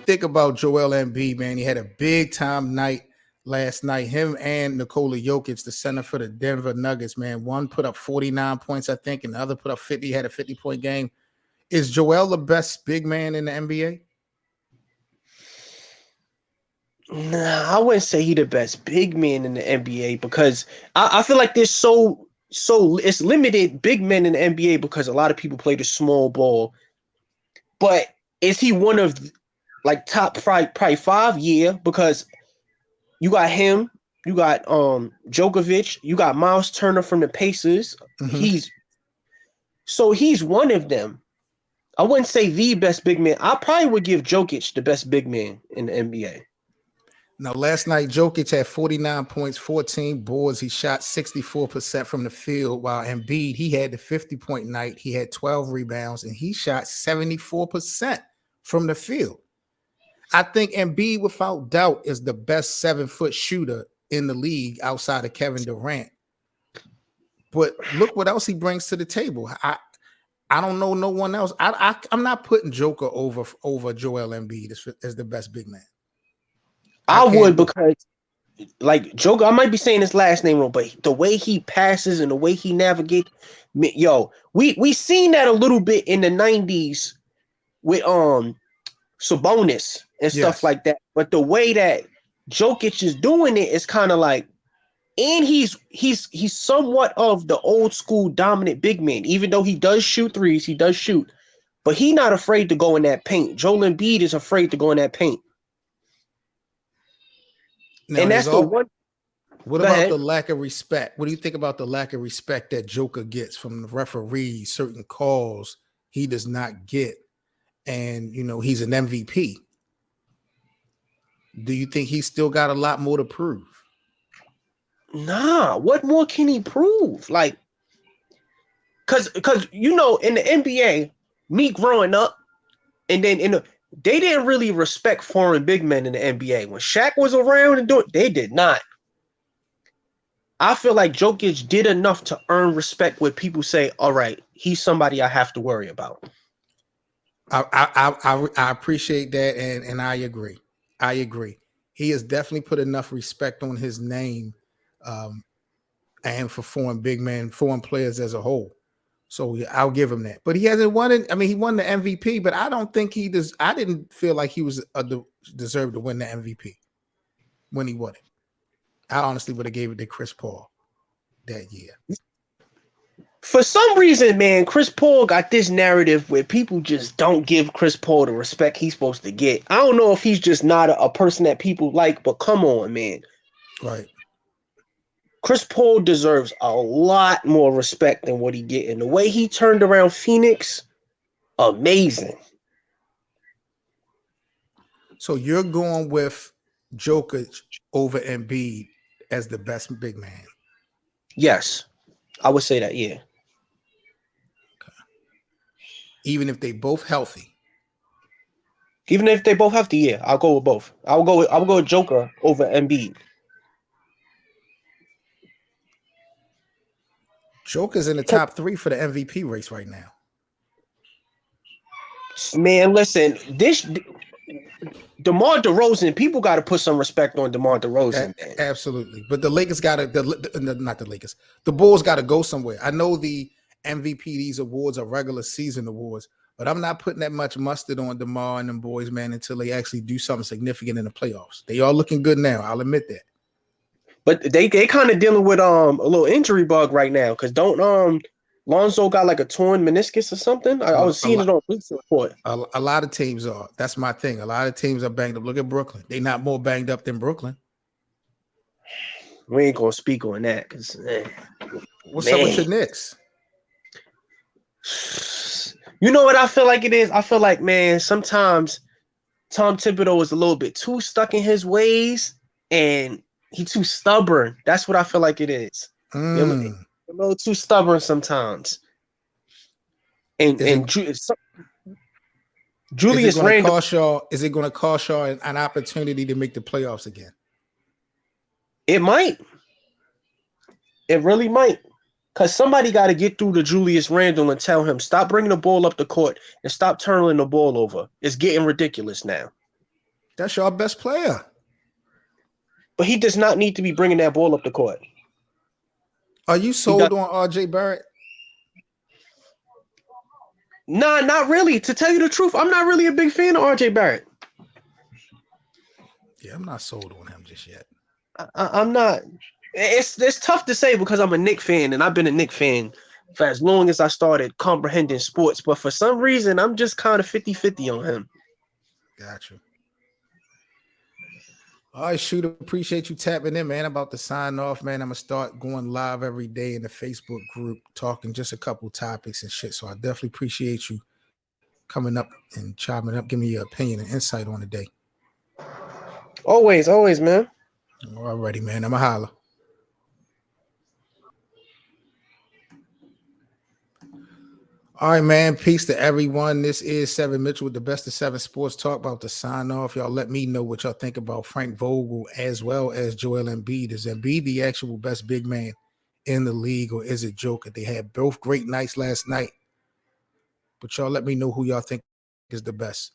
think about Joel Embiid, man? He had a big time night last night. Him and Nikola Jokic, the center for the Denver Nuggets, man. One put up 49 points, I think, and the other put up 50. He had a 50-point game. Is Joel the best big man in the NBA? Nah, I wouldn't say he the best big man in the NBA because I feel like there's so it's limited big men in the NBA because a lot of people play the small ball. But is he one of like top five, probably 5? Yeah, because you got him, you got Djokovic, you got Miles Turner from the Pacers. Mm-hmm. He's one of them. I wouldn't say the best big man. I probably would give Jokic the best big man in the NBA. Now, last night, Jokic had 49 points, 14 boards. He shot 64% from the field, while Embiid, he had the 50-point night. He had 12 rebounds, and he shot 74% from the field. I think Embiid, without doubt, is the best 7-foot shooter in the league outside of Kevin Durant. But look what else he brings to the table. I don't know no one else. I'm not putting Joker over Joel Embiid as the best big man. I would because, like, Joker, I might be saying his last name wrong, but the way he passes and the way he navigates, we seen that a little bit in the 90s with Sabonis and stuff like that. But the way that Jokic is doing it is kind of like, and he's somewhat of the old school dominant big man, even though he does shoot threes, he does shoot, but he's not afraid to go in that paint. Joel Embiid is afraid to go in that paint. Now, and that's the one. What about the lack of respect? What do you think about the lack of respect that Joker gets from the referees? Certain calls he does not get, and he's an MVP. Do you think he's still got a lot more to prove? Nah, what more can he prove? Like, cause in the NBA, me growing up, and then they didn't really respect foreign big men in the NBA. When Shaq was around and they did not. I feel like Jokic did enough to earn respect where people say, all right, he's somebody I have to worry about. I appreciate that, and I agree. I agree. He has definitely put enough respect on his name, and for foreign big men, foreign players as a whole. So I'll give him that. But he hasn't won it. I mean, he won the MVP, but I don't think he does. I didn't feel like he was deserved to win the MVP when he won it. I honestly would have gave it to Chris Paul that year. For some reason, man, Chris Paul got this narrative where people just don't give Chris Paul the respect he's supposed to get. I don't know if he's just not a person that people like, but come on, man. Right. Chris Paul deserves a lot more respect than what he get. And the way he turned around Phoenix, amazing. So you're going with Jokic over Embiid as the best big man? Yes, I would say that, yeah. Okay. Even if they both healthy? Even if they both healthy, yeah, I'll go with both. I'll go with Joker over Embiid. Joker's in the top 3 for the MVP race right now. Man, listen, DeMar DeRozan, people got to put some respect on DeMar DeRozan. Absolutely. But the Lakers got to, not the Lakers, the Bulls got to go somewhere. I know the MVP, these awards are regular season awards, but I'm not putting that much mustard on DeMar and them boys, man, until they actually do something significant in the playoffs. They are looking good now. I'll admit that. But they kind of dealing with a little injury bug right now because Lonzo got like a torn meniscus or something. I was seeing it on Bleacher Report. A lot of teams are. That's my thing. A lot of teams are banged up. Look at Brooklyn. They're not more banged up than Brooklyn. We ain't gonna speak on that because what's up with your Knicks? You know what I feel like it is? I feel like, man, sometimes Tom Thibodeau is a little bit too stuck in his ways and he's too stubborn. That's what I feel like it is. A little too stubborn sometimes. Julius Randle. Is it going to cost y'all an opportunity to make the playoffs again? It might. It really might. Because somebody got to get through to Julius Randle and tell him, stop bringing the ball up the court and stop turning the ball over. It's getting ridiculous now. That's your best player. But he does not need to be bringing that ball up the court. Are you sold on RJ Barrett? Nah, not really. To tell you the truth, I'm not really a big fan of RJ Barrett. Yeah, I'm not sold on him just yet. I'm not. It's tough to say because I'm a Knicks fan and I've been a Knicks fan for as long as I started comprehending sports. But for some reason, I'm just kind of 50-50 on him. Gotcha. All right, Shooter, appreciate you tapping in, man. I'm about to sign off, man. I'm going to start going live every day in the Facebook group, talking just a couple topics and shit. So I definitely appreciate you coming up and chopping up, giving me your opinion and insight on the day. Always, man. Alrighty, man. I'm a holler. All right, man. Peace to everyone. This is Seven Mitchell with the Best of Seven Sports Talk. About to sign off. Y'all let me know what y'all think about Frank Vogel as well as Joel Embiid. Is Embiid the actual best big man in the league, or is it Joker? They had both great nights last night, but y'all let me know who y'all think is the best.